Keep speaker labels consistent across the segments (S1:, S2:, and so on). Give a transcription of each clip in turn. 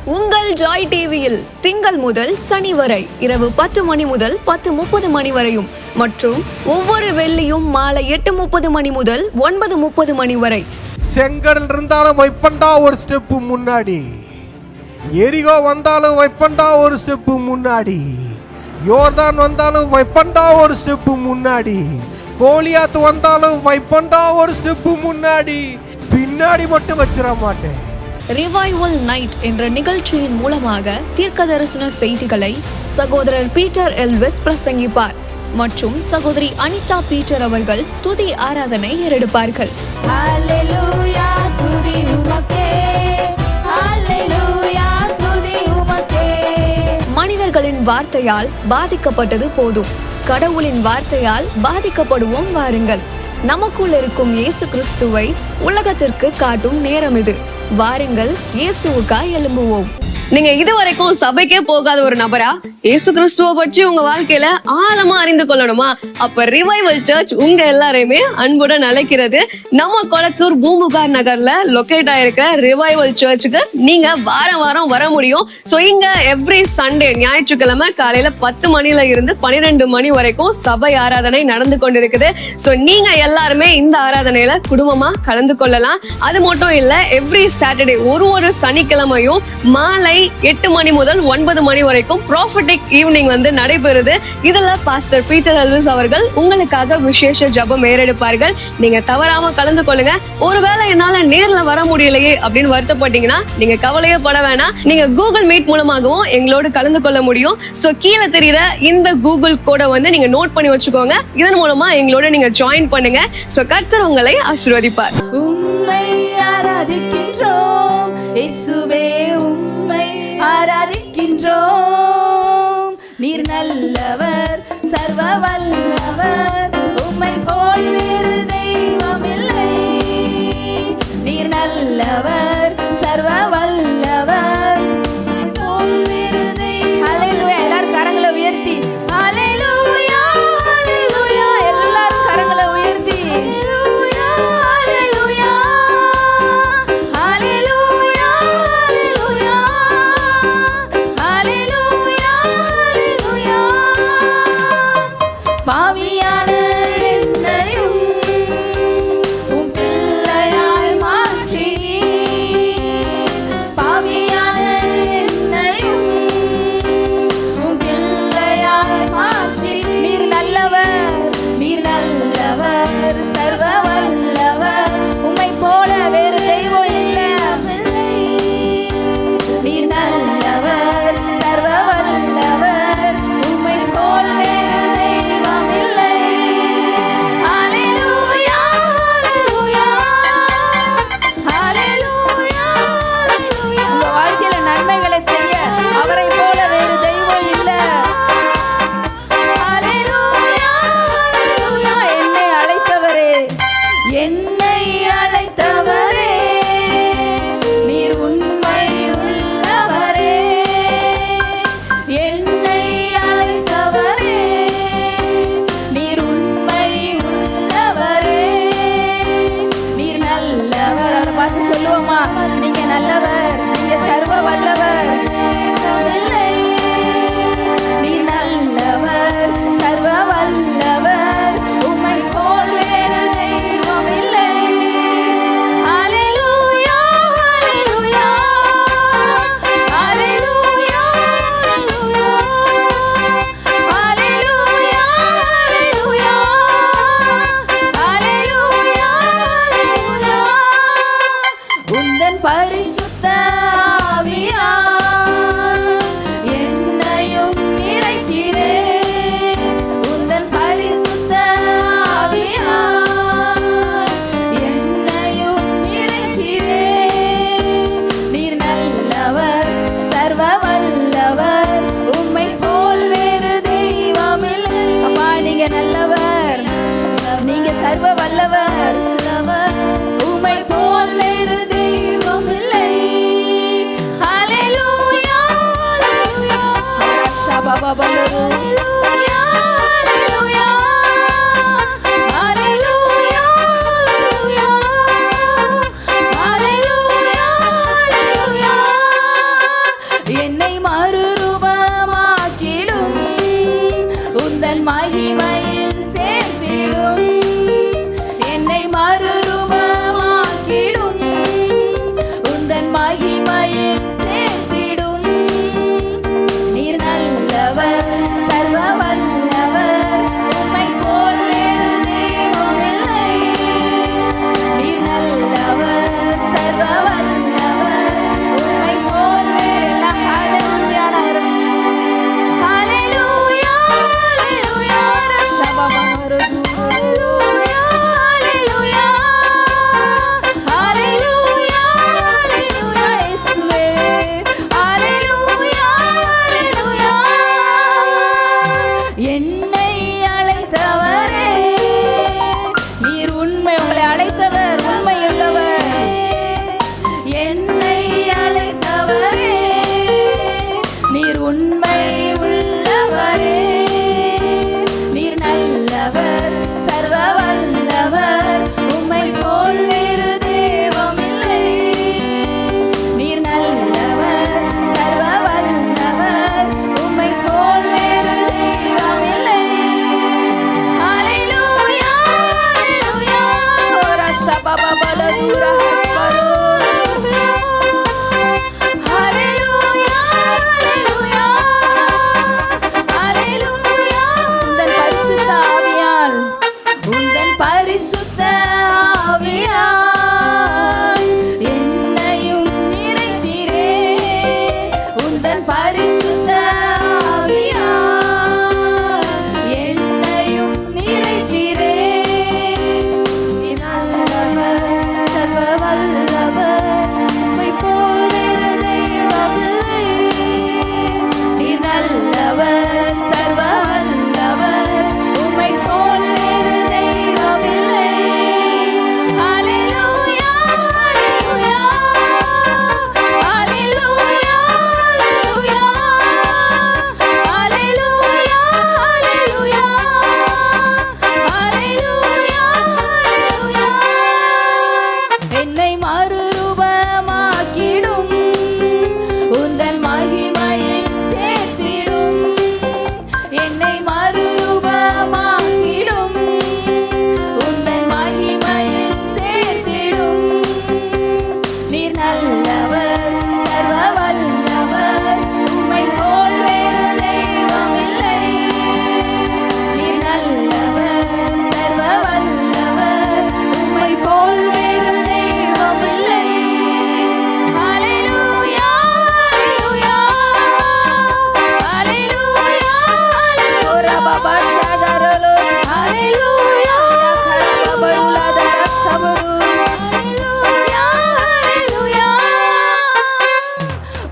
S1: உங்கள் ஜாய் டிவியில் திங்கள் முதல் சனி வரை இரவு 10 மணி முதல் 10:30 மணி வரையும் மற்றும் ஒவ்வொரு வெள்ளியும் மாலை 8:30 மணி முதல் 9:30 மணி வரை.
S2: செங்கடல் இருந்தாலும் வைப்பண்டா ஒரு ஸ்டெப்பு முன்னாடி, எரிகோ வந்தாலும் வைப்பண்டா ஒரு ஸ்டெப்பு முன்னாடி, யோர்தான் வந்தாலும் வைப்பண்டா ஒரு ஸ்டெப்பு முன்னாடி, கோலியாத்து வந்தாலும் வைப்பண்டா ஒரு ஸ்டெப்பு முன்னாடி, பின்னாடி மட்டும் வச்சிட மாட்டேன்.
S1: ரிவைவல் நைட் என்ற நிகழ்ச்சியின் மூலமாக தீர்க்க தரிசன செய்திகளை சகோதரர் பீட்டர் எல்விஸ் பிரசங்கிப்பார் மற்றும் சகோதரி அனிதா பீட்டர் அவர்கள் துதி ஆராதனை ஏறெடுப்பார்கள். மனிதர்களின் வார்த்தையால் பாதிக்கப்பட்டது போதும், கடவுளின் வார்த்தையால் பாதிக்கப்படுவோம் வாருங்கள். நமக்குள் இருக்கும் இயேசு கிறிஸ்துவை உலகத்திற்கு காட்டும் நேரம் இது. வாருங்கள், இயேசுவுக்காய் எழும்புவோம்.
S3: நீங்க இதுவரைக்கும் சபைக்கே போகாத ஒரு நபரா இயேசு கிறிஸ்துவ பற்றி உங்க வாழ்க்கையில ஆழமா அறிந்து கொள்ளணுமா? அப்ப ரிவைவல் சர்ச் உங்க எல்லாரையுமே அன்புடன் அழைக்கிறது. நம்ம கொளத்தூர் பூம்புகார் நகர்ல லொகேட் ஆயிருக்க ரிவைவல் சர்ச்சுக்கு நீங்க வாரம் வாரம் வர முடியும். சோ இங்க எவ்ரி சண்டே ஞாயிற்றுக்கிழமை காலையில 10 மணில இருந்து 12 மணி வரைக்கும் சபை ஆராதனை நடந்து கொண்டிருக்குது. சோ நீங்க எல்லாருமே இந்த ஆராதனையில குடும்பமா கலந்து கொள்ளலாம். அது மட்டும் இல்ல, எவ்ரி சாட்டர்டே ஒரு சனிக்கிழமையும் மாலை 8 மணி முதல் 9 மணி வரைக்கும் ப்ராஃபிட்டிக் ஈவினிங் நடைபெறுது. இதுல பாஸ்டர் பீட்டர் எல்விஸ் அவர்கள் உங்களுக்காக விசேஷ ஜெபம் ஏறெடுப்பார்கள். நீங்க தவறாம கலந்து கொள்ளுங்க. ஒருவேளை என்னால நேர்ல வர முடியலையே அப்படின்னு வருத்தப்பட்டீங்கன்னா நீங்க கவலையே பட வேணாம். நீங்க கூகுள் மீட் மூலமாகவும் எங்களோடு கலந்து கொள்ள முடியும். சோ கீழே தெரியுற இந்த கூகுள் கோட நீங்க நோட் பண்ணி வச்சுக்கோங்க. இதன் மூலமா எங்களோட நீங்க ஜாயின் பண்ணுங்க. சோ கர்த்தர் உங்களை ஆசீர்வதிப்பார்.
S4: உம்மை ஆராதிக்கின்றோம் இயேசுவே, உம்மை ஆராதிக்கின்றோம். நீர் நல்லவர், சர்வ வல்லவர், உம்மை போல் வேறு தெய்வமில்லை. நீர் நல்லவர், சர்வ வல்லவர், போல் வேறு தெய்வம். ஹல்லேலூயா. எல்லாரும் கரங்களை உயர்த்தி ஹல்லேலூயா, ஹல்லேலூயா. எல்லாரும் கரங்களை உயர்த்தி ஹல்லேலூயா, ஹல்லேலூயா, ஹல்லேலூயா, ஹல்லேலூயா, ஹல்லேலூயா. பாவியான என்னையும் உம் பிள்ளையாய் மாற்றி, பாவியான என்னையும் உம் பிள்ளையாய் மாற்றி. நீர் நல்லவர், நீர் நல்லவர், சர்வ வல்லவர், உம்மை போல வேறு தெய்வம் இல்லை. நீர் நல்லவர், சர்வ வல்லவர், உம்மை போல் வேறு தெய்வம் இல்லை. ஹல்லேலூயா, ஹல்லேலூயா, ஹல்லேலூயா, ஹல்லேலூயா. உங்க வாழ்க்கையில நன்மைகளை செய்ய அவரை போல வேறு தெய்வம் இல்லை. ஹல்லேலூயா, ஹல்லேலூயா. என்னை அழைத்தவரே, என்னை அழைத்தவரே, நீர் உண்மை உள்ளவரே. என்னை அழைத்தவரே, நீர் உண்மை உள்ளவரே. நீர் நல்லவர். அவரை பார்த்து சொல்லுவோமா? நீங்க நல்லவர், நீங்க சர்வ வல்லவர். நீர் நல்லவர், சர்வ வல்லவர், உம்மை போல் வேறு தெய்வம் இல்லை. ஹல்லேலூயா, ஹல்லேலூயா, ஹல்லேலூயா, ஹல்லேலூயா, ஹல்லேலூயா, ஹல்லேலூயா, ஹல்லேலூயா. உந்தன் பரிசுத்த ஆவியால் என்னையும் நிறைக்கிறே. உந்தன் பரிசுத்த ஆவியால் என்னையும் நிறைக்கிறே. நீர் நல்லவர், சர்வ வல்லவர், உம்மை போல் வேறு தெய்வமில்லை. அப்பா, நீங்க நல்லவர், நீங்க சர்வ வல்லவர், உம்மை போல் வேறு தெய்வம் இல்லை. ஹல்லேலூயா, ஹல்லேலூயா, ஹல்லேலூயா, ஹல்லேலூயா, ஹல்லேலூயா, ஹல்லேலூயா, ஹல்லேலூயா,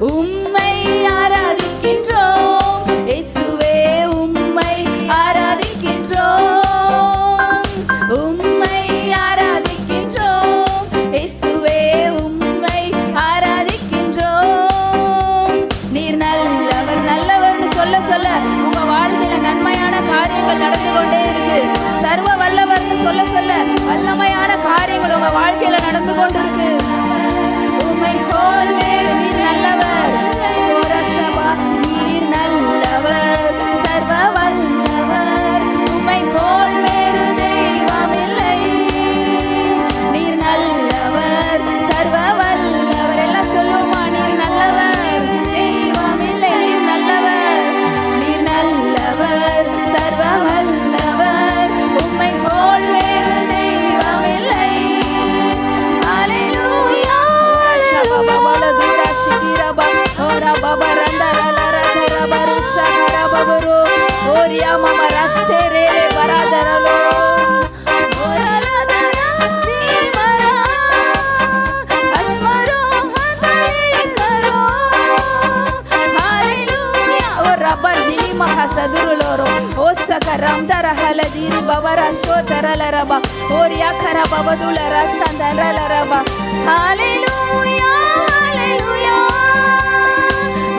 S4: உம்மை ஆராதிக்கின்றோம் இயேசுவே, உம்மை ஆராதிக்கின்றோம், உம்மை ஆராதிக்கின்றோம் இயேசுவே, உம்மை ஆராதிக்கின்றோம். நீர் நல்லவர் நல்லவர்னு சொல்ல சொல்ல உங்க வாழ்க்கையில நன்மையான காரியங்கள் நடந்து கொண்டே இருக்கு. சர்வ வல்லவர்னு சொல்ல சொல்ல வல்லமையான காரியங்கள் உங்க வாழ்க்கையில நடந்து கொண்டிருக்கு. உம்மை போல் வேறு நீர் நல்லவர், நீர் நல்லவர், சர்வ வல்லவர், உம்மை போல் வேறு தெய்வமில்லை. நீர் நல்லவர், சர்வ வல்லவர், எல்லாம் சொல்லுமா, நீர் நல்லவர், தெய்வமில்லை. நீர் நல்லவர், நீர் நல்லவர், சர்வ வல்லவர், உம்மை போல் வேறு தெய்வமில்லை. ஹalleluya ஷபபல துராஷி கிரப ஓரா பபரந்தரலர கரபருஷ கரபபரு ஓரியா மம ரஷரே பரதரலோ ஓரலதர தீமரா அஸ்மரோ ஹதே கரோ. ஹalleluya ஓ ரபர் ஜிலி மஹசதுருலோரோ ஓஷகரம்தர ஹலதிரி பவர ஷோதரலரப ஓரியா கரபபதுலர சந்தரலரப. ஹalleluya ஹalleluya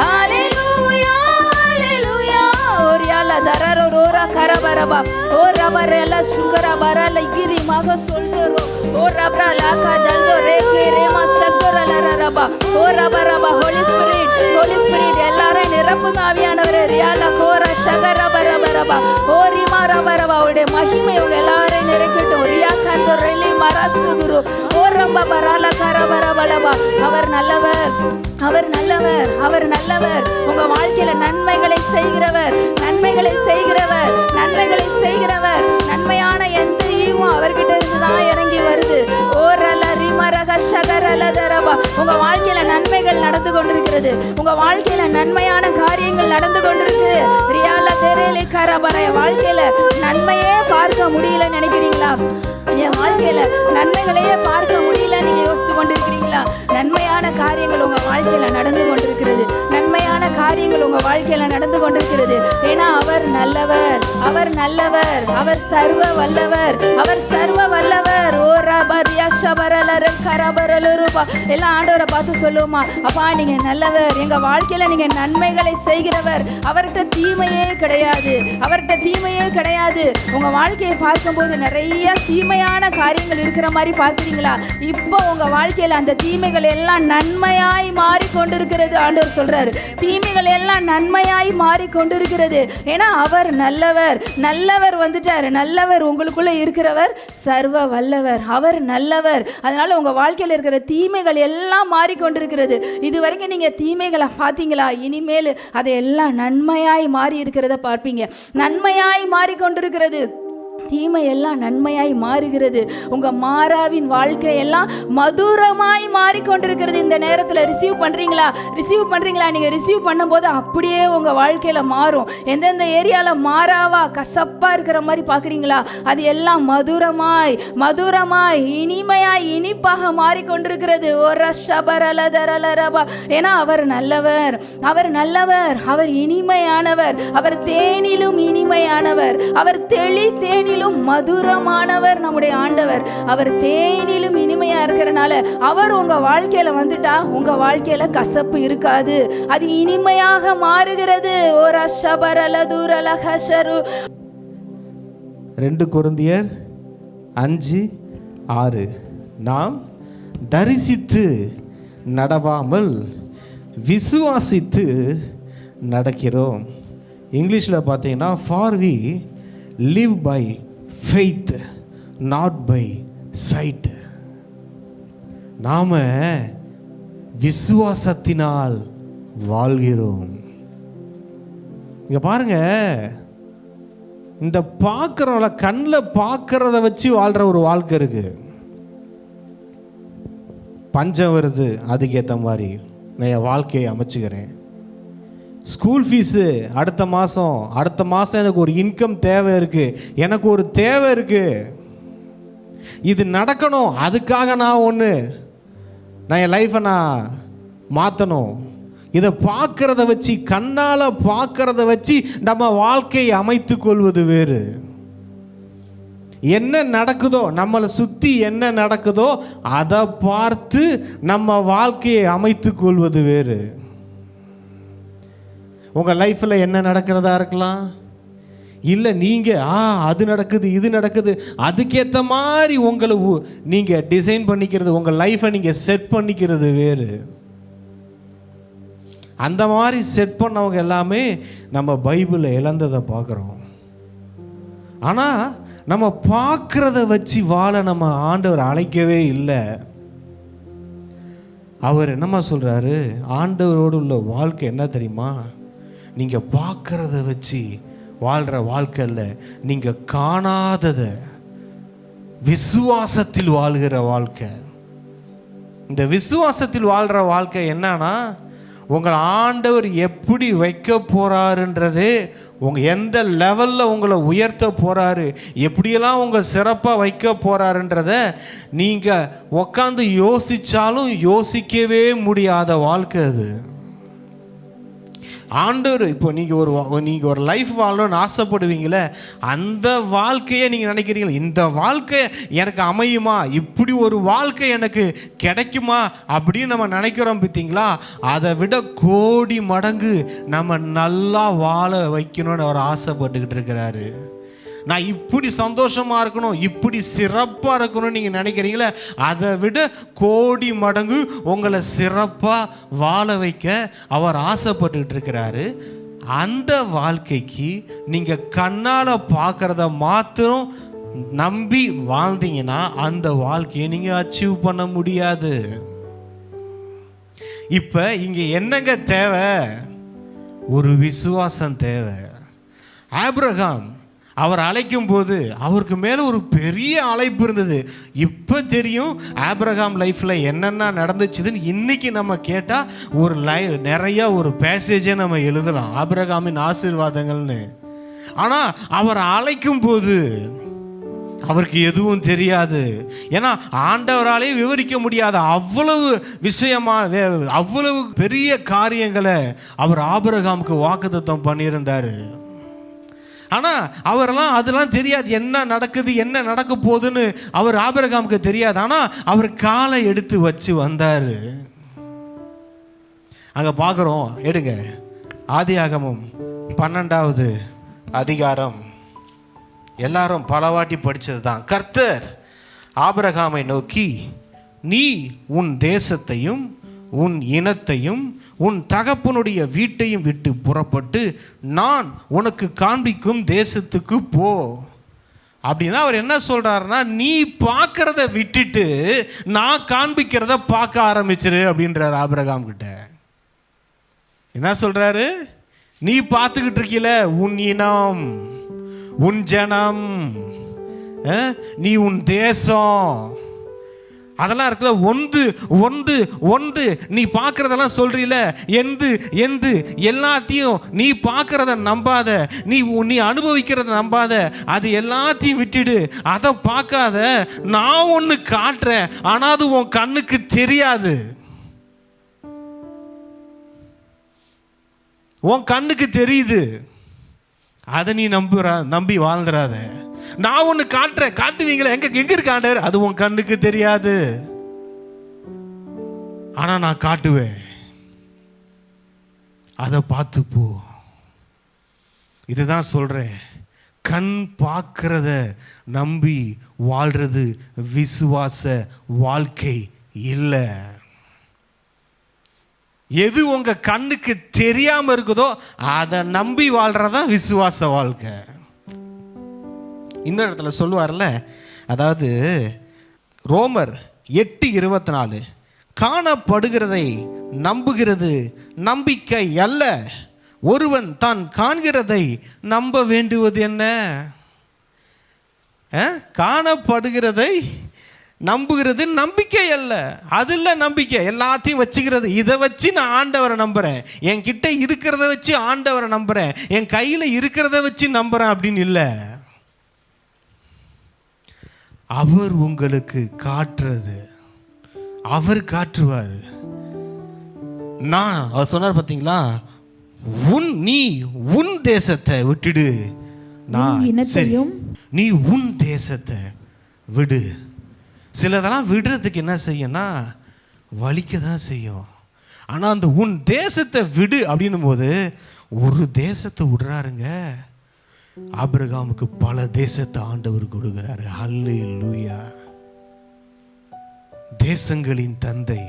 S4: ஹalleluya ஹalleluya ஓரியால தரரோரா கரபரப ஓ ரபரல சுகர பரல கிரி மக சொல்சரோ ஓ ரபர லாகா ஜல்தோ ரேகே ரேமா சக்கரலரப ஓ ரபரப. ஹோலி ஸ்பிரிட் எல்லாரும் நிரப்புங்க ஆவியானவரே. ரியால கோர சகரபரபரப ஓ ரிமா ரபரப உடைய மகிமை உங்க எல்லாரும் நிறைக்கட்டும். ரியா கந்தோ ரெலி மரசுகுரு ஓ ரம்ப பரல கரபரபலப. அவர் நல்லவர், அவர் நல்லவர், அவர் நல்லவர். உங்க வாழ்க்கையில நன்மைகளை செய்கிறவர், நன்மைகளை செய்கிறவர், நன்மைகளை செய்கிறவர். நன்மையான எந்த ஈவும் அவர்கிட்ட இருந்துதான் இறங்கி வருது. ஓரல ரிமரக சகரலதரபா. உங்க வாழ்க்கையில நன்மைகள் நடந்து கொண்டிருக்கிறது. உங்க வாழ்க்கையில நன்மையான காரியங்கள் நடந்து கொண்டிருக்கு. ரியால தெரேலி கரபர. வாழ்க்கையில நன்மையே பார்க்க முடியல நினைக்கிறீங்களா? என் வாழ்க்கையில நன்மைகளையே பார்க்க முடியல நீங்க யோசித்து கொண்டிருக்கிறீங்களா? நன்மையான காரியங்கள் உங்க வாழ்க்கையில நடந்து கொண்டிருக்கிறது. நன்மையான காரியங்கள் உங்க வாழ்க்கையில நடந்து கொண்டிருக்கிறது. ஏன்னா அவர் நல்லவர், அவர் நல்லவர், அவர் சர்வ வல்லவர், அவர் சர்வ வல்லவர். ஓ ரபரியா ஷபரலர கரபரலருபா. எல்லாம் ஆண்டவரை பார்த்து சொல்லுவோமா, அப்பா நீங்க நல்லவர், எங்க வாழ்க்கையில நீங்க நன்மைகளை செய்கிறவர். அவர்கிட்ட தீமையே கிடையாது, அவர்கிட்ட தீமையே கிடையாது. உங்க வாழ்க்கையை பார்க்கும்போது நிறைய தீமையான காரியங்கள் இருக்கிற மாதிரி பார்க்கிறீங்களா? இப்போ உங்க வாழ்க்கையில அந்த தீமைகள் எல்லாம் நன்மையாய் மாறி கொண்டிருக்கிறது. ஆண்டவர் சொல்றாரு, தீமைகள் எல்லாம் நன்மையாய் மாறி கொண்டிருக்கிறது. ஏன்னா அவர் நல்லவர், நல்லவர் வந்துட்டாரு. நல்லவர் உங்களுக்குள்ள இருக்கிறவர் சர்வ வல்லவர், அவர் நல்லவர். அதனால உங்க வாழ்க்கையில இருக்கிற தீமைகள் எல்லாம் மாறி கொண்டிருக்கிறது. இது வரைக்கும் நீங்க தீமைகளை பார்த்தீங்களா? இனிமேல் அதையெல்லாம் நன்மையாய் மாறி இருக்கிறத பார்ப்பீங்க. நன்மையாய் மாறி கொண்டிருக்கிறது. தீமை எல்லாம் நன்மையாய் மாறுகிறது. உங்க மாறாவின் வாழ்க்கை எல்லாம் மதுரமாய் மாறிக்கொண்டிருக்கிறது. இந்த நேரத்தில் ரிசீவ் பண்றீங்களா? ரிசீவ் பண்றீங்களா? நீங்க ரிசீவ் பண்ணும்போது அப்படியே உங்க வாழ்க்கையில மாறும். எந்தெந்த ஏரியால மாறாவா கசப்பா இருக்கிற மாதிரி பாக்குறீங்களா? அது எல்லாம் மதுரமாய் மதுரமாய் இனிமையாய் இனிப்பாக மாறிக்கொண்டிருக்கிறது. ஒரு ஷபரலதரலரபா. ஏன்னா அவர் நல்லவர், அவர் நல்லவர், அவர் இனிமையானவர், அவர் தேனிலும் இனிமையானவர், அவர் தேனிலும் மதுரமானவர். நம்முடைய ஆண்டவர் அவர் தேனிலும் இனிமையா இருக்கிறனால அவர் உங்க வாழ்க்கையில வந்துட்டா உங்க வாழ்க்கையில கசப்பு இருக்காது, அது இனிமையாக மாறுகிறது. ஒரு ஷபரலதுரலஹஷரு.
S2: 2 கொரிந்தியர் 5:6. நாம் தரிசித்து நடவாமல் விசுவாசித்து நடக்கிறோம். இங்கிலீஷில் பார்த்தீங்கன்னா for we live by faith not by sight. நாம விசுவாசத்தினால் வாழ்கிறோம். இங்க பாருங்க, இந்த பார்க்குறவங்கள கண்ணில் பார்க்கறத வச்சு வாழ்கிற ஒரு வாழ்க்கை இருக்கு. பஞ்சம் வருது, அதுக்கேற்ற மாதிரி நான் என் வாழ்க்கையை அமைச்சுக்கிறேன். ஸ்கூல் ஃபீஸு அடுத்த மாதம் எனக்கு ஒரு இன்கம் தேவை இருக்குது, எனக்கு ஒரு தேவை இருக்குது, இது நடக்கணும், அதுக்காக நான் என் லைஃப்பை நான் மாற்றணும், இதை பார்க்கறத வச்சு, கண்ணால் பார்க்கறத வச்சு நம்ம வாழ்க்கையை அமைத்து கொள்வது வேறு. என்ன நடக்குதோ, நம்மளை சுற்றி என்ன நடக்குதோ அதை பார்த்து நம்ம வாழ்க்கையை அமைத்து கொள்வது வேறு. உங்கள் லைஃப்பில் என்ன நடக்கிறதா இருக்கலாம், இல்லை நீங்கள் அது நடக்குது இது நடக்குது அதுக்கேற்ற மாதிரி உங்களை நீங்கள் டிசைன் பண்ணிக்கிறது, உங்கள் லைஃப்பை நீங்கள் செட் பண்ணிக்கிறது வேறு. அந்த மாதிரி செட் பண்ணவங்க எல்லாமே நம்ம பைபிளில் இழந்ததை பார்க்குறோம். ஆனால் நம்ம பார்க்குறத வச்சு வாழ நம்ம ஆண்டவர் அழைக்கவே இல்லை. அவர் என்னம்மா சொல்கிறாரு, ஆண்டவரோடு உள்ள வாழ்க்கை என்ன தெரியுமா, நீங்கள் பார்க்குறத வச்சு வாழ்கிற வாழ்க்கை இல்லை, நீங்கள் காணாததை விசுவாசத்தில் வாழ்கிற வாழ்க்கை. இந்த விசுவாசத்தில் வாழ்கிற வாழ்க்கை என்னன்னா, உங்கள் ஆண்டவர் எப்படி வைக்க போகிறாருன்றது, உங்கள் எந்த லெவலில் உங்களை உயர்த்த போகிறாரு, எப்படியெல்லாம் உங்கள் சிறப்பாக வைக்க போகிறாருன்றத நீங்கள் உக்காந்து யோசித்தாலும் யோசிக்கவே முடியாத வாழ்க்கை அது. ஆண்டவர் இப்போ நீங்கள் ஒரு லைஃப் வாழணும்னு ஆசைப்படுவீங்களே, அந்த வாழ்க்கையை நீங்கள் நினைக்கிறீங்களா, இந்த வாழ்க்கை எனக்கு அமையுமா, இப்படி ஒரு வாழ்க்கை எனக்கு கிடைக்குமா அப்படின்னு நம்ம நினைக்கிறோம் பார்த்தீங்களா, அதை விட கோடி மடங்கு நம்ம நல்லா வாழ வைக்கணும்னு அவர் ஆசைப்பட்டுக்கிட்டு இருக்கிறாரு. நான் இப்படி சந்தோஷமாக இருக்கணும், இப்படி சிறப்பாக இருக்கணும்னு நீங்கள் நினைக்கிறீங்களே, அதை விட கோடி மடங்கு உங்களை சிறப்பாக வாழ வைக்க அவர் ஆசைப்பட்டுக்கிட்டு இருக்கிறாரு. அந்த வாழ்க்கைக்கு நீங்கள் கண்ணால் பார்க்குறத மாத்திரம் நம்பி வாழ்ந்தீங்கன்னா அந்த வாழ்க்கையை நீங்கள் அச்சீவ் பண்ண முடியாது. இப்போ இங்கே என்னங்க தேவை, ஒரு விசுவாசம் தேவை. ஆபிரகாம் அவர் அழைக்கும் போது அவருக்கு மேலே ஒரு பெரிய அழைப்பு இருந்தது. இப்போ தெரியும் ஆபிரகாம் லைஃப்பில் என்னென்ன நடந்துச்சுதுன்னு. இன்றைக்கி நம்ம கேட்டால் ஒரு நிறையா ஒரு பேசேஜே நம்ம எழுதலாம், ஆபிரகாமின் ஆசீர்வாதங்கள்னு. ஆனால் அவர் அழைக்கும் போது அவருக்கு எதுவும் தெரியாது. ஏன்னா ஆண்டவராலே விவரிக்க முடியாத அவ்வளவு விஷயமாக, அவ்வளவு பெரிய காரியங்களை அவர் ஆபிரகாமுக்கு வாக்குத்தத்தம் பண்ணியிருந்தார். ஆனால் அவரெல்லாம் அதெல்லாம் தெரியாது, என்ன நடக்குது என்ன நடக்க போகுதுன்னு அவர் ஆபிரகாமுக்கு தெரியாது. ஆனால் அவர் காலை எடுத்து வச்சு வந்தார். அங்கே பார்க்குறோம், எடுங்க ஆதியாகமம் 12வது அதிகாரம், எல்லாரும் பலவாட்டி படித்தது தான். கர்த்தர் ஆபிரகாமை நோக்கி, நீ உன் தேசத்தையும் உன் இனத்தையும் உன் தகப்பனுடைய வீட்டையும் விட்டு புறப்பட்டு நான் உனக்கு காண்பிக்கும் தேசத்துக்கு போ. அப்படின்னா அவர் என்ன சொல்கிறாருன்னா, நீ பார்க்குறத விட்டுட்டு நான் காண்பிக்கிறத பார்க்க ஆரம்பிச்சிரு அப்படின்றார் ஆபிரகாம் கிட்ட. என்ன சொல்கிறாரு, நீ பார்த்துக்கிட்டு இருக்கீல உன் இனம் உன் ஜனம், நீ உன் தேசம், அதெல்லாம் இருக்குல்ல, ஒன்று நீ பார்க்குறதெல்லாம் சொல்கிறீல, எந்து எல்லாத்தையும் நீ பார்க்குறத நம்பாத, நீ அனுபவிக்கிறத நம்பாத, அது எல்லாத்தையும் விட்டுடு, அதை பார்க்காத. நான் ஒன்று காட்டுறேன், ஆனால் அது உன் கண்ணுக்கு தெரியாது, உன் கண்ணுக்கு தெரியுது, அதை நீ நம்பி வாழ்ந்துடாத. நான் ஒன்று காட்டுறேன், காட்டுவீங்களா, எங்க இருக்காண்டாரு, அது உன் கண்ணுக்கு தெரியாது, ஆனா நான் காட்டுவேன், அதை பார்த்து போ. இதுதான் சொல்றேன், கண் பார்க்கிறத நம்பி வாழ்றது விசுவாச வாழ்க்கை இல்லை. எது உங்க கண்ணுக்கு தெரியாம இருக்குதோ அதை நம்பி வாழ்றதா விசுவாச வாழ்க்கை. இந்த இடத்துல சொல்லுவார்ல, அதாவது ரோமர் 8:24, காணப்படுகிறதை நம்புகிறது நம்பிக்கை அல்ல, ஒருவன் தான் காண்கிறதை நம்ப வேண்டுவது என்ன? காணப்படுகிறதை நம்புகிறது நம்பிக்கை அல்ல, அது இல்லை நம்பிக்கை. எல்லாத்தையும் வச்சுக்கிறது, இதை வச்சு நான் ஆண்டவரை நம்புறேன், என்கிட்ட இருக்கிறத வச்சு ஆண்டவரை நம்புறேன், என் கையில் இருக்கிறத வச்சு நம்புறேன் அப்படின்னு இல்லை. அவர் உங்களுக்கு காட்டுறது, அவர் காட்டுவார். அவர் சொன்னார் பார்த்தீங்களா, நீ உன் தேசத்தை விட்டுடு,
S4: இனத்தையும்
S2: நீ உன் தேசத்தை விடு. சிலதெல்லாம் விடுறதுக்கு என்ன செய்யும்னா வலிக்க தான் செய்யும். ஆனால் அந்த உன் தேசத்தை விடு அப்படின்னும் போது ஒரு தேசத்தை விடுறாருங்க. ஆபிரகாமுக்கு பல தேசத்தை ஆண்டவர் கொடுக்கிறாரு. ஹல்லேலூயா. தேசங்களின் தந்தை.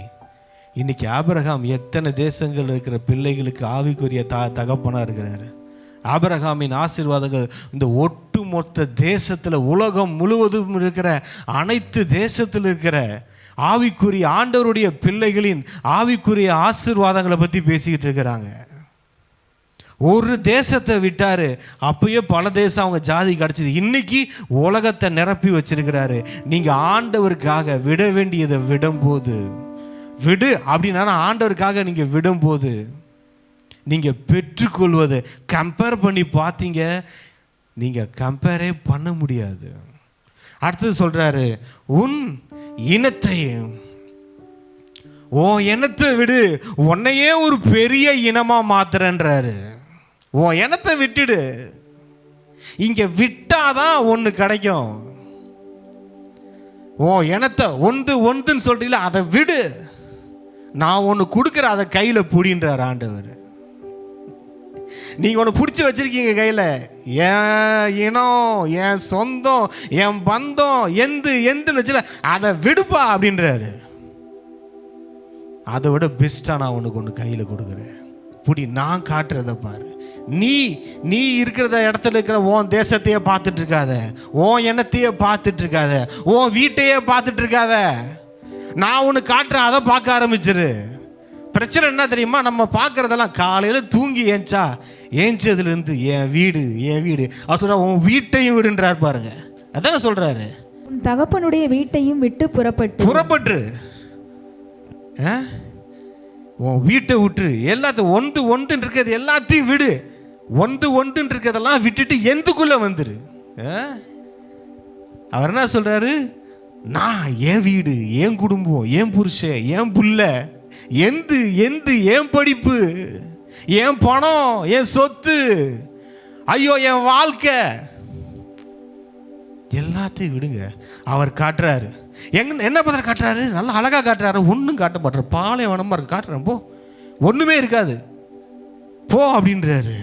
S2: இன்னைக்கு ஆபிரகாம் எத்தனை தேசங்கள் இருக்கிற பிள்ளைகளுக்கு ஆவிக்குரிய தகப்பனா இருக்கிறாரு. ஆபிரகாமின் ஆசீர்வாதங்கள் இந்த ஒட்டுமொத்த தேசத்தில், உலகம் முழுவதும் இருக்கிற அனைத்து தேசத்தில் இருக்கிற ஆவிக்குரிய ஆண்டவருடைய பிள்ளைகளின் ஆவிக்குரிய ஆசீர்வாதங்களை பற்றி பேசிக்கிட்டு இருக்கிறாங்க. ஒரு தேசத்தை விட்டாரு, அப்பயே பல தேசம் அவங்க ஜாதி கிடச்சிது. இன்னைக்கு உலகத்தை நிரப்பி வச்சிருக்கிறாரு. நீங்கள் ஆண்டவருக்காக விட வேண்டியதை விடும்போது, விடு அப்படின்னா ஆண்டவருக்காக நீங்கள் விடும்போது நீங்கள் பெற்றுக்கொள்வதை கம்பேர் பண்ணி பார்த்தீங்க, நீங்கள் கம்பேரே பண்ண முடியாது. அடுத்தது சொல்கிறாரு, உன் இனத்தையும், உன் இனத்தை விடு, உன்னையே ஒரு பெரிய இனமாக மாத்துறன்றாரு. உன் இனத்தை விட்டுடு. இங்கே விட்டாதான் ஒன்று கிடைக்கும். உன் இனத்தை ஒன்றுன்னு சொல்றீங்களா, அதை விடு, நான் ஒன்று கொடுக்குற, அதை கையில் பிடின்றார் ஆண்டவர். நீங்கள் ஒன்று பிடிச்சி வச்சிருக்கீங்க கையில், என் இனம், என் சொந்தம், என் பந்தம், எந்துன்னு வச்சுல, அதை விடுப்பா அப்படின்றாரு. அதை விட பெஸ்ட்டாக நான் உனக்கு ஒன்று கையில் கொடுக்குறேன், புடி, நான் காட்டுறத பாரு. நீ இருக்கிற இடத்துல இருக்கிற உன் தேசத்தையே பார்த்துட்டு இருக்காத, உன் எண்ணத்தையே பார்த்துட்டு இருக்காத, உன் வீட்டையே பார்த்துட்டு இருக்காத, நான் ஒன்று காட்டுறேன், அதை பார்க்க ஆரம்பிச்சிரு. பிரச்சனை என்ன தெரியுமா, நம்ம பார்க்குறதெல்லாம் காலையில் தூங்கி ஏஞ்சதுலேருந்து என் வீடு அவர் சொல்ற, உன் வீட்டையும் விடுன்றார் பாருங்க. அதானே சொல்கிறாரு,
S4: உன் தகப்பனுடைய வீட்டையும் விட்டு புறப்பட்டு
S2: உன் வீட்டை விட்டுரு, எல்லாத்தையும் ஒன்று இருக்கிறது எல்லாத்தையும் விடு, ஒன்று இருக்கிறதெல்லாம் விட்டுட்டு எந்துக்குள்ளே வந்துரு. அவர் என்ன சொல்கிறாரு, நான் என் வீடு, என் குடும்பம், என் புருஷன், என் புள்ள, என் படிப்பு, என் பணம், என் சொத்து, ஐயோ என் வாழ்க்கை, எல்லாத்தையும் விடுங்க. அவர் காட்டுறாரு. என்ன பத்திர காட்டுறாரு, நல்லா அழகாக காட்டுறாரு. ஒன்றும் காட்ட மாட்டார், பாலைவனமாக இருக்கு, காட்டுறேன் போ, ஒன்றுமே இருக்காது போ அப்படின்றாரு.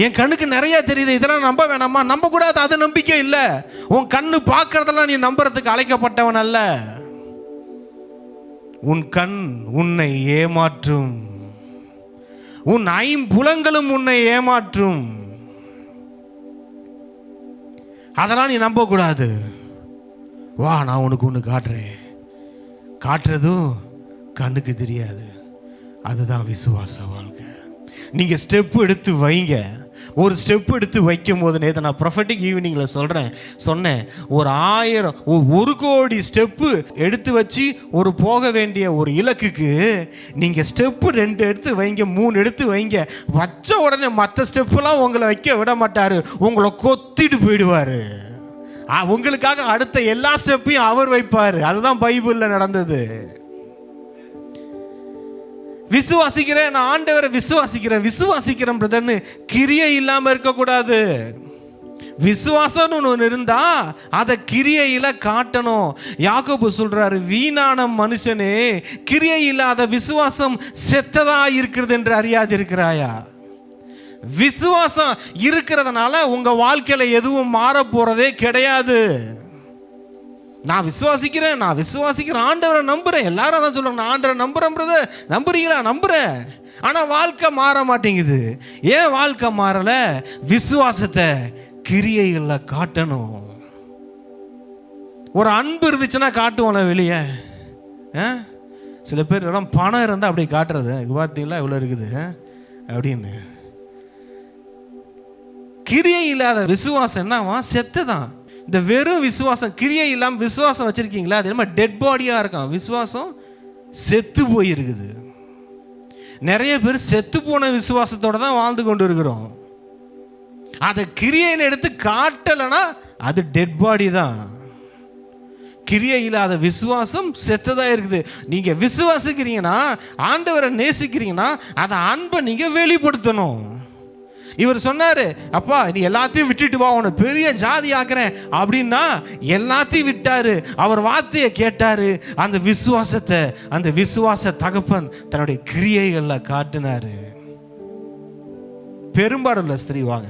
S2: என் கண்ணுக்கு நிறைய தெரியுது, இதெல்லாம் நம்ப வேணாமா? நம்ப கூடாது, அது நம்பிக்கை இல்லை. உன் கண்ணு பார்க்கறதெல்லாம் நீ நம்புறதுக்கு அழைக்கப்பட்டவன் அல்ல. உன் கண் உன்னை ஏமாற்றும், உன் ஐம்புலங்களும் உன்னை ஏமாற்றும். அதெல்லாம் நீ நம்ப கூடாது. வா, நான் உனக்கு ஒன்று காட்டுறேன். காட்டுறதும் கண்ணுக்கு தெரியாது. அதுதான் விசுவாச வாழ்க்கை. நீங்கள் ஸ்டெப் எடுத்து வைங்க. ஒரு ஸ்டெப் எடுத்து வைக்கும் போது, நேற்று நான் ப்ரொஃபெட்டிக் ஈவினிங்கில் சொன்னேன், ஒரு 1000 1 கோடி ஸ்டெப்பு எடுத்து வச்சு ஒரு போக வேண்டிய ஒரு இலக்குக்கு நீங்கள் ஸ்டெப்பு 2 எடுத்து வைங்க, 3 எடுத்து வைங்க. வச்ச உடனே மற்ற ஸ்டெப்புலாம் உங்களை வைக்க விட மாட்டார், உங்களை கொத்திட்டு போயிடுவார். உங்களுக்காக அடுத்த எல்லா ஸ்டெப்பையும் அவர் வைப்பார். அதுதான் பைபிளில் நடந்தது. விசுவாசிக்கிறேன், நான் ஆண்டவரை விசுவாசிக்கிறேன் பிரதர்னு கிரியை இல்லாமல் இருக்கக்கூடாது. விசுவாசம்னு ஒன்று இருந்தா அதை கிரியையில காட்டணும். யாக்கோபு சொல்றாரு, வீணான மனுஷனே, கிரியை இல்லாத விசுவாசம் செத்ததா இருக்கிறது என்று அறியாதிருக்கிறாயா? விசுவாசம் இருக்கிறதுனால உங்க வாழ்க்கையில எதுவும் மாற போறதே கிடையாது. நான் விசுவாசிக்கிறேன், ஆண்டவரை நம்புறேன். எல்லாரும் தான் சொல்றாங்க, நான் ஆண்டவரை நம்புறேன் பிரதர். நம்புறீங்களா? நம்புறேன். ஆனா வாழ்க்கை மாற மாட்டேங்குது. ஏன் வாழ்க்கை மாறல? விசுவாசத்தை கிரியைகள்ல காட்டணும். ஒரு அன்பு இருந்துச்சுன்னா காட்டுவோம்ல வெளியே. சில பேர் எல்லாம் பணம் இருந்தால் அப்படி காட்டுறது, பார்த்தீங்களா இவ்வளோ இருக்குது அப்படின்னு. கிரியை இல்லாத விசுவாசம் என்னவா? செத்து தான். இந்த வெறும் விசுவாசம், கிரியை இல்லாமல் விசுவாசம் வச்சிருக்கீங்களா, அது என்ன டெட் பாடியாக இருக்கான். விசுவாசம் செத்து போயிருக்குது. நிறைய பேர் செத்து போன விசுவாசத்தோடு தான் வாழ்ந்து கொண்டு இருக்கிறோம். அதை கிரியைன்னு எடுத்து காட்டலைன்னா அது டெட் பாடி தான். கிரியை இல்லாத விசுவாசம் செத்ததா இருக்குது. நீங்க விசுவாசிக்கிறீங்கன்னா, ஆண்டவரை நேசிக்கிறீங்கன்னா, அதை அன்பை நீங்க வெளிப்படுத்தணும். இவர் சொன்னாரு, அப்பா நீ எல்லாத்தையும் விட்டுட்டு வா, உன்னை பெரிய ஜாதி ஆக்குறேன் அப்படின்னா எல்லாத்தையும் விட்டாரு. அவர் வார்த்தையை கேட்டாரு. அந்த விசுவாசத்தை அந்த விசுவாச தகப்பன் தன்னுடைய கிரியைகள்ல காட்டினாரு. பெரும்பாடுள்ள ஸ்திரீ வாங்க,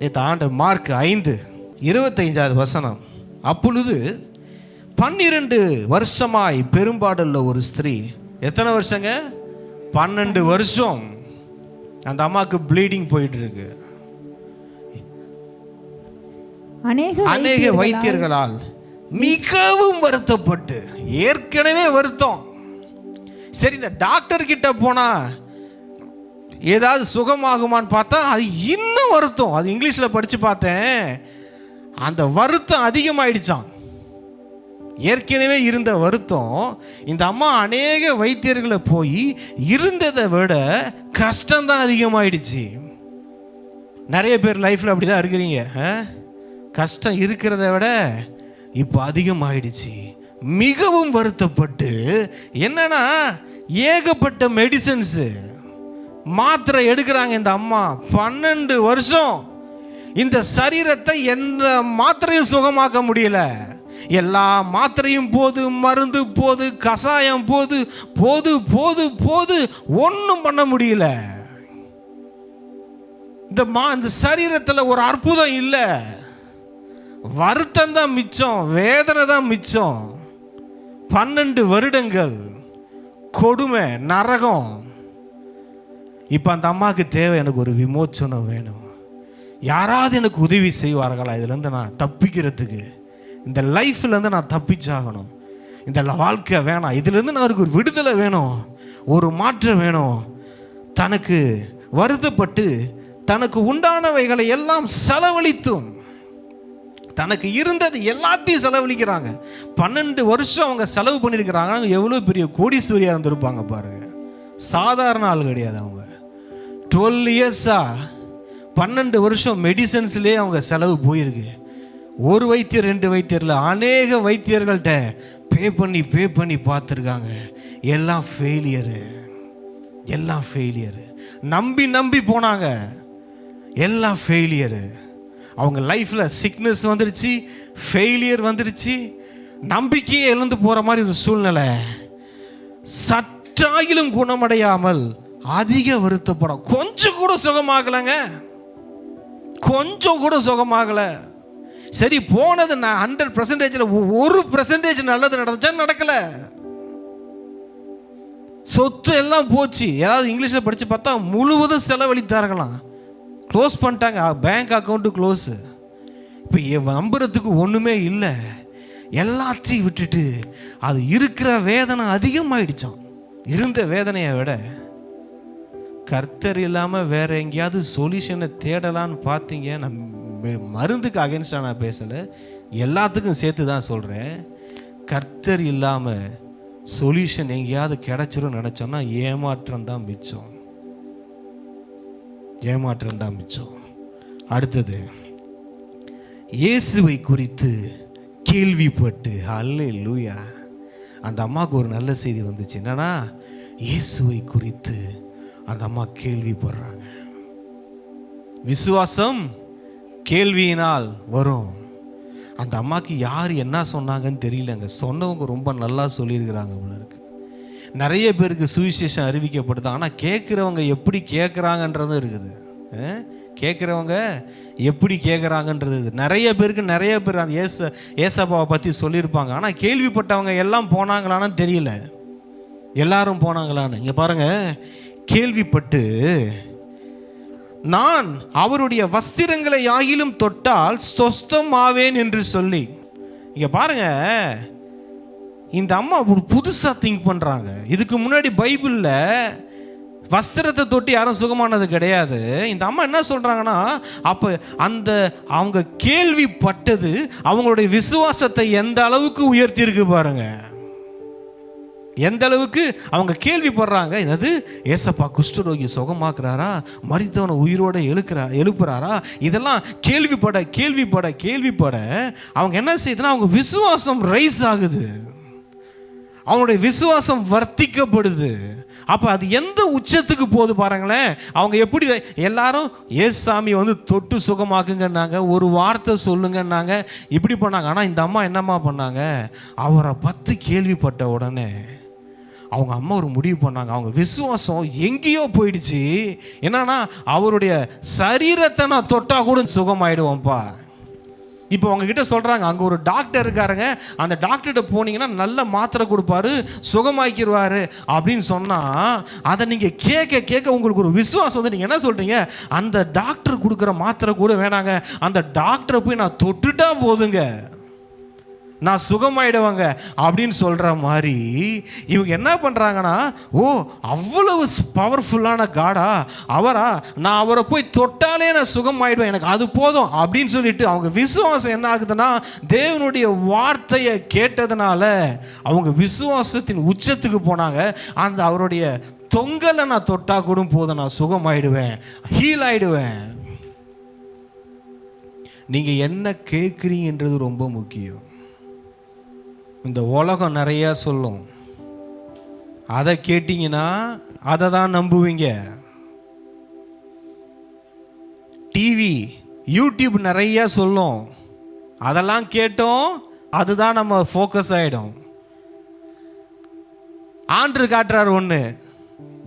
S2: நேற்று ஆண்டு மார்க் 5:25 அப்பொழுது 12 வருஷமாய் பெரும்பாடுள்ள ஒரு ஸ்திரீ, எத்தனை வருஷங்க? 12 வருஷம் அந்த அம்மாவுக்கு ப்ளீடிங் போயிட்டு இருக்கு. அநேக வைத்தியர்களால் மிகவும் வருத்தப்பட்டு, ஏற்கனவே வருத்தம், சரி இந்த டாக்டர் கிட்ட போனா ஏதாவது சுகமாகுமான்னு பார்த்தா அது இன்னும் வருத்தம். அது இங்கிலீஷில் படித்து பார்த்தேன். அந்த வருத்தம் அதிகமாயிடுச்சான். ஏற்கனவே இருந்த வருத்தம் இந்த அம்மா அநேக வைத்தியர்களை போய் இருந்ததை விட கஷ்டம்தான் அதிகமாயிடுச்சு. நிறைய பேர் லைஃப்பில் அப்படி தான் இருக்கிறீங்க. கஷ்டம் இருக்கிறத விட இப்போ அதிகமாயிடுச்சு. மிகவும் வருத்தப்பட்டு, என்னன்னா ஏகப்பட்ட மெடிசன்ஸு மாத்திரை எடுக்கிறாங்க இந்த அம்மா. 12 வருஷம் இந்த சரீரத்தை எந்த மாத்திரையும் சுகமாக்க முடியல. எல்லா மாத்திரையும் போது, மருந்து போது, கசாயம் போது, போது போது போது ஒன்றும் பண்ண முடியல. இந்த சரீரத்தில் ஒரு அற்புதம் இல்லை. வருத்தம் தான் மிச்சம், வேதனை தான் மிச்சம். 12 வருடங்கள் கொடுமை, நரகம். இப்போ அந்த அம்மாவுக்கு தேவை, எனக்கு ஒரு விமோச்சனம் வேணும். யாராவது எனக்கு உதவி செய்வார்களா இதுலேருந்து நான் தப்பிக்கிறதுக்கு? இந்த லைஃப்லேருந்து நான் தப்பிச்சாகணும். இந்த வாழ்க்கை வேணாம், இதுலேருந்து நான் ஒரு விடுதலை வேணும், ஒரு மாற்றம் வேணும். தனக்கு வருத்தப்பட்டு தனக்கு உண்டானவைகளை எல்லாம் செலவழித்தும், தனக்கு இருந்தது எல்லாத்தையும் செலவழிக்கிறாங்க. 12 வருஷம் அவங்க செலவு பண்ணியிருக்கிறாங்க. எவ்வளோ பெரிய கோடீஸ்வரியாக இருந்திருப்பாங்க பாருங்க. சாதாரண ஆள் கிடையாது அவங்க. 12 இயர்ஸா 12 வருஷம் மெடிசன்ஸ்லேயே அவங்க செலவு போயிருக்கு. ஒரு வைத்தியர் 2 வைத்தியரில் அநேக வைத்தியர்கள்ட்ட பே பண்ணி பார்த்துருக்காங்க. எல்லாம் ஃபெயிலியரு, எல்லாம் ஃபெயிலியரு. நம்பி போனாங்க, எல்லாம் ஃபெயிலியரு. அவங்க லைஃப்பில் சிக்னஸ் வந்துருச்சு, ஃபெயிலியர் வந்துருச்சு, நம்பிக்கையே இழந்து போகிற மாதிரி ஒரு சூழ்நிலை. சற்றாகிலும் குணமடையாமல் அதிக வருத்தப்படும். கொஞ்சம் கூட சுகமாகலைங்க, கொஞ்சம் கூட சுகமாகலை. சரி போனது நான் 100%, 1% நல்லது நடந்துச்சா? நடக்கல. சொத்து எல்லாம் போச்சு. யாராவது இங்கிலீஷில் படித்து பார்த்தா முழுவதும் செலவழித்தார்களாம். க்ளோஸ் பண்ணிட்டாங்க, பேங்க் அக்கௌண்ட்டு க்ளோஸு. இப்போ நம்புறதுக்கு ஒன்றுமே இல்லை. எல்லாத்தையும் விட்டுட்டு அது இருக்கிற வேதனை அதிகமாகிடுச்சான். இருந்த வேதனையை விட கர்த்தர் இல்லாமல் வேற எங்கேயாவது சொல்யூஷனை தேடலான்னு பார்த்தீங்க. நான் மருந்துக்கு அகேன்ஸ்டாக நான் பேசலை, எல்லாத்துக்கும் சேர்த்து தான் சொல்கிறேன். கர்த்தர் இல்லாமல் சொல்யூஷன் எங்கேயாவது கிடைச்சிரும் நினச்சோன்னா ஏமாற்றம் தான் மிச்சம், ஏமாற்றம் தான் மிச்சம். அடுத்தது, இயேசுவை குறித்து கேள்விப்பட்டு, அல்லேலூயா, அந்த அம்மாவுக்கு ஒரு நல்ல செய்தி வந்துச்சு. என்னன்னா, இயேசுவை குறித்து அந்த அம்மா கேள்விப்படுறாங்க. விசுவாசம் கேள்வியினால் வரும். அந்த அம்மாவுக்கு யார் என்ன சொன்னாங்கன்னு தெரியலங்க. சொன்னவங்க ரொம்ப நல்லா சொல்லியிருக்கிறாங்க போல இருக்கு. நிறைய பேருக்கு சுவிசேஷம் அறிவிக்கப்படுது, ஆனால் கேட்குறவங்க எப்படி கேட்குறாங்கன்றதும் இருக்குது. கேட்குறவங்க எப்படி கேட்குறாங்கன்றது நிறைய பேருக்கு. நிறைய பேர் அந்த ஏசப்பாவை பற்றி சொல்லியிருப்பாங்க, ஆனால் கேள்விப்பட்டவங்க எல்லாம் போனாங்களான்னு தெரியல. எல்லாரும் போனாங்களான்னு இங்கே பாருங்கள். கேள்விப்பட்டு, நான் அவருடைய வஸ்திரங்களை ஆகிலும் தொட்டால் சொஸ்தம் ஆவேன் என்று சொல்லி. இங்கே பாருங்க, இந்த அம்மா புதுசாக திங்க் பண்ணுறாங்க. இதுக்கு முன்னாடி பைபிளில் வஸ்திரத்தை தொட்டு யாரும் சுகமானது கிடையாது. இந்த அம்மா என்ன சொல்கிறாங்கன்னா, அப்போ அந்த அவங்க கேள்விப்பட்டது அவங்களுடைய விசுவாசத்தை எந்த அளவுக்கு உயர்த்தி இருக்கு பாருங்க. எந்த அளவுக்கு அவங்க கேள்விப்படுறாங்க, என்னது ஏசப்பா குஷ்டரோகி சுகமாக்குறாரா, மரித்தவனை உயிரோட எழுப்புறாரா, இதெல்லாம் கேள்விப்பட அவங்க என்ன செய்யுதுன்னா அவங்க விசுவாசம் ரைஸ் ஆகுது, அவங்களுடைய விசுவாசம் வர்த்திக்கப்படுது. அப்போ அது எந்த உச்சத்துக்கு போகுது பாருங்களேன். அவங்க எப்படி எல்லாரும் ஏசாமி தொட்டு சுகமாக்குங்கன்னாங்க, ஒரு வார்த்தை சொல்லுங்கன்னாங்க, இப்படி பண்ணாங்க. ஆனால் இந்த அம்மா என்னம்மா பண்ணாங்க, அவரை பற்றி கேள்விப்பட்ட உடனே அவங்க அம்மா ஒரு முடிவு பண்ணாங்க. அவங்க விசுவாசம் எங்கேயோ போயிடுச்சு. என்னன்னா அவருடைய சரீரத்தை நான் தொட்டா கூட சுகமாயிடுவோம்ப்பா. இப்போ உங்ககிட்ட சொல்கிறாங்க, அங்கே ஒரு டாக்டர் இருக்காருங்க, அந்த டாக்டர்கிட்ட போனீங்கன்னா நல்ல மாத்திரை கொடுப்பாரு, சுகமாக்கிடுவார் அப்படின்னு சொன்னால், அதை நீங்கள் கேட்க உங்களுக்கு ஒரு விசுவாசம் நீங்கள் என்ன சொல்கிறீங்க, அந்த டாக்டர் கொடுக்குற மாத்திரை கூட வேணாங்க, அந்த டாக்டரை போய் நான் தொட்டுட்டா போதுங்க, நான் சுகமாயிடுவாங்க அப்படின்னு சொல்கிற மாதிரி இவங்க என்ன பண்ணுறாங்கன்னா, ஓ அவ்வளவு பவர்ஃபுல்லான காடா அவரா, நான் அவரை போய் தொட்டாலே நான் சுகமாயிடுவேன், எனக்கு அது போதும் அப்படின்னு சொல்லிட்டு அவங்க விசுவாசம் என்ன ஆகுதுன்னா, தேவனுடைய வார்த்தையை கேட்டதுனால அவங்க விசுவாசத்தின் உச்சத்துக்கு போனாங்க. அந்த அவருடைய தொங்கலை நான் தொட்டா கூட போதும், நான் சுகமாயிடுவேன், ஹீல் ஆயிடுவேன். நீங்கள் என்ன கேட்குறீங்கன்றது ரொம்ப முக்கியம். இந்த உலகம் நிறையா சொல்லும், அதை கேட்டிங்கன்னா அதை தான் நம்புவீங்க. டிவி யூடியூப் நிறையா சொல்லும், அதெல்லாம் கேட்டோம் அதுதான் நம்ம ஃபோக்கஸ் ஆகிடும். ஆண்டு காட்டுறாரு ஒன்று,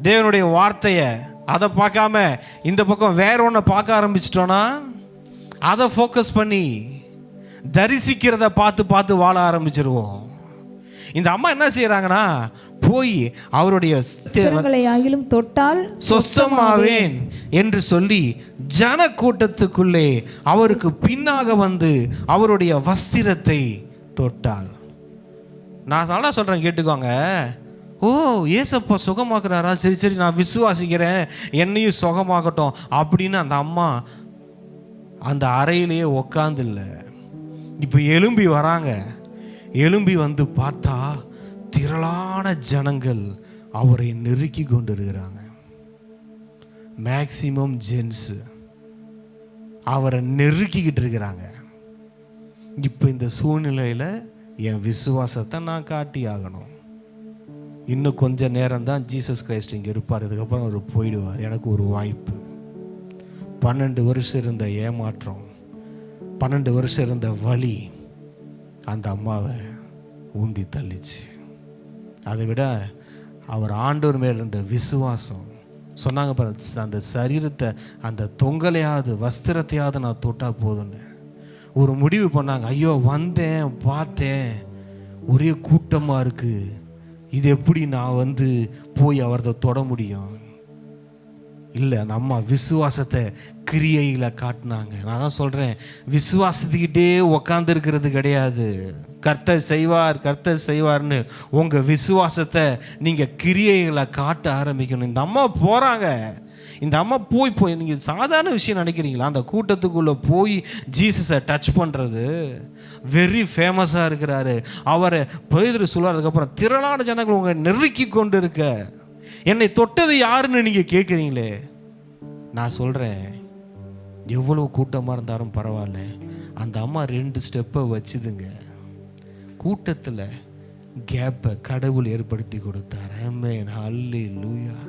S2: தேவனுடைய வார்த்தையை, அதை பார்க்காம இந்த பக்கம் வேற ஒன்றை பார்க்க ஆரம்பிச்சிட்டோன்னா அதை ஃபோக்கஸ் பண்ணி தரிசிக்கிறத பார்த்து வாழ ஆரம்பிச்சிருவோம். இந்த அம்மா என்ன செய்யறாங்கன்னா, போய் அவருடைய
S4: தொட்டால்
S2: சொஸ்தமாவேன் என்று சொல்லி ஜன கூட்டத்துக்குள்ளே அவருக்கு பின்னாக வந்து அவருடைய வஸ்திரத்தை தொட்டாள். நான் நல்லா சொல்றேன், கேட்டுக்கோங்க. ஓ ஏசப்பா சுகமாக்குறாரா, சரி நான் விசுவாசிக்கிறேன், என்னையும் சுகமாகட்டும் அப்படின்னு அந்த அம்மா அந்த அறையிலேயே உக்காந்து இல்லை. இப்போ எழும்பி வராங்க. எழும்பி வந்து பார்த்தா திரளான ஜனங்கள் அவரை நெருக்கி கொண்டு இருக்கிறாங்க. மேக்சிமம் ஜென்ஸு அவரை நெருக்கிக்கிட்டு இருக்கிறாங்க. இப்போ இந்த சூழ்நிலையில் என் விசுவாசத்தை நான் காட்டி ஆகணும். இன்னும் கொஞ்சம் நேரம் தான் ஜீசஸ் கிரைஸ்ட் இங்கே இருப்பார், இதுக்கப்புறம் அவர் போயிடுவார். எனக்கு ஒரு வாய்ப்பு. 12 வருஷம் இருந்த ஏமாற்றம், 12 வருஷம் இருந்த வலி அந்த அம்மாவை ஊந்தி தள்ளிச்சு. அதை விட அவர் ஆண்டவர் மேல் இருந்த விசுவாசம். சொன்னாங்க பாரு, அந்த சரீரத்தை, அந்த தொங்கலையாவது வஸ்திரத்தையாவது நான் தொட்டா போதுன்னு ஒரு முடிவு பண்ணாங்க. ஐயோ வந்தேன் பார்த்தேன், ஒரே கூட்டமாக இருக்குது, இது எப்படி நான் போய் அவரை தொட முடியும்? இல்லை, அந்த அம்மா விசுவாசத்தை கிரியையில் காட்டினாங்க. நான் தான் சொல்கிறேன், விசுவாசத்துக்கிட்டே உக்காந்து இருக்கிறது கிடையாது. கர்த்தர் செய்வார்னு உங்கள் விசுவாசத்தை நீங்கள் கிரியைகளை காட்ட ஆரம்பிக்கணும். இந்த அம்மா போகிறாங்க. இந்த அம்மா போய் நீங்கள் சாதாரண விஷயம் நினைக்கிறீங்களா? அந்த கூட்டத்துக்குள்ளே போய் ஜீசஸை டச் பண்ணுறது வெரி ஃபேமஸாக இருக்கிறாரு. அவரை பேதுரு சொல்லுவார், அதுக்கப்புறம் திரளான ஜனங்கள் உங்களை நெருக்கி கொண்டு இருக்க, என்னை தொட்டது யாருன்னு நீங்கள் கேட்குறீங்களே. நான் சொல்கிறேன், எவ்வளோ கூட்டமாக இருந்தாலும் பரவாயில்ல, அந்த அம்மா 2 ஸ்டெப்பை வச்சுதுங்க. கூட்டத்தில் கேப்பை கடவுள் ஏற்படுத்தி கொடுத்தார். ஆமென், ஹல்லேலூயா.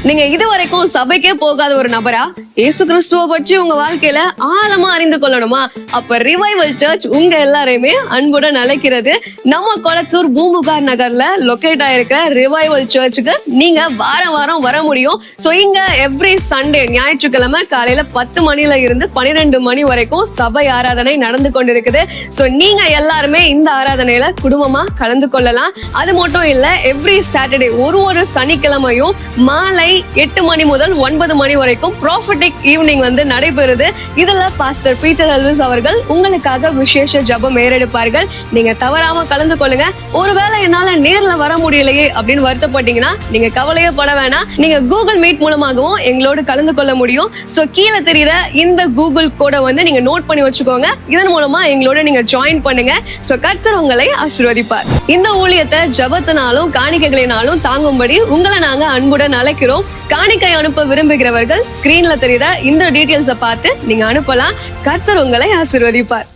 S3: நீங்க இதுவரைக்கும் சபைக்கே போகாத ஒரு நபரா இயேசு கிறிஸ்துவ பற்றி உங்க வாழ்க்கையில ஆழமா அறிந்து கொள்ளணுமா? அப்ப ரிவைவல் சர்ச் உங்க எல்லாரையுமே அன்புடன் அழைக்கிறது. நம்ம கொளத்தூர் பூம்புகார் நகர்ல லொகேட் ஆயிருக்க ரிவைவல் சர்ச்சுக்கு நீங்க வாரம் வர முடியும். சோ இங்க எவ்ரி சண்டே ஞாயிற்றுக்கிழமை காலையில 10 மணில இருந்து 12 மணி வரைக்கும் சபை ஆராதனை நடந்து கொண்டிருக்குது. சோ நீங்க எல்லாருமே இந்த ஆராதனையில குடும்பமா கலந்து கொள்ளலாம். அது மட்டும் இல்ல, எவ்ரி சாட்டர்டே ஒரு சனிக்கிழமையும் மாலை காலை 8 மணி முதல் 9 மணி வரைக்கும் ப்ராஃபட்டிக் ஈவினிங் வந்து நடைபெறுது. இதுல பாஸ்டர் பீட்டர் எல்விஸ் அவர்கள் உங்களுக்காக விசேஷ ஜெபம் ஏறெடுப்பார்கள். நீங்க தவறாம கலந்து கொள்ளுங்க. ஒருவேளை என்னால நேர்ல வர முடியலையே அப்படின்னு வருத்தப்பட்டீங்கன்னா நீங்க கவலையே பட வேணாம். நீங்க கூகுள் மீட் மூலமாகவும் எங்களோடு கலந்து கொள்ள முடியும். சோ கீழே தெரியுற இந்த கூகுள் கோடை வந்து நீங்க நோட் பண்ணி வச்சுக்கோங்க. இதன் மூலமா எங்களோட நீங்க ஜாயின் பண்ணுங்க. சோ கர்த்தர் உங்களை ஆசீர்வதிப்பார். இந்த ஊழியத்தை ஜெபத்தினாலும் காணிக்கைகளினாலும் தாங்கும்படி உங்களை நாங்க அன்புடன் அழைக்கிறோம். காணிக்கை அனுப்ப விரும்புகிறவர்கள் ஸ்கிரீன்ல தெரியுற இந்த டீடைல்ஸை பார்த்து நீங்க அனுப்பலாம். கர்த்தர் உங்களை ஆசீர்வதிப்பார்.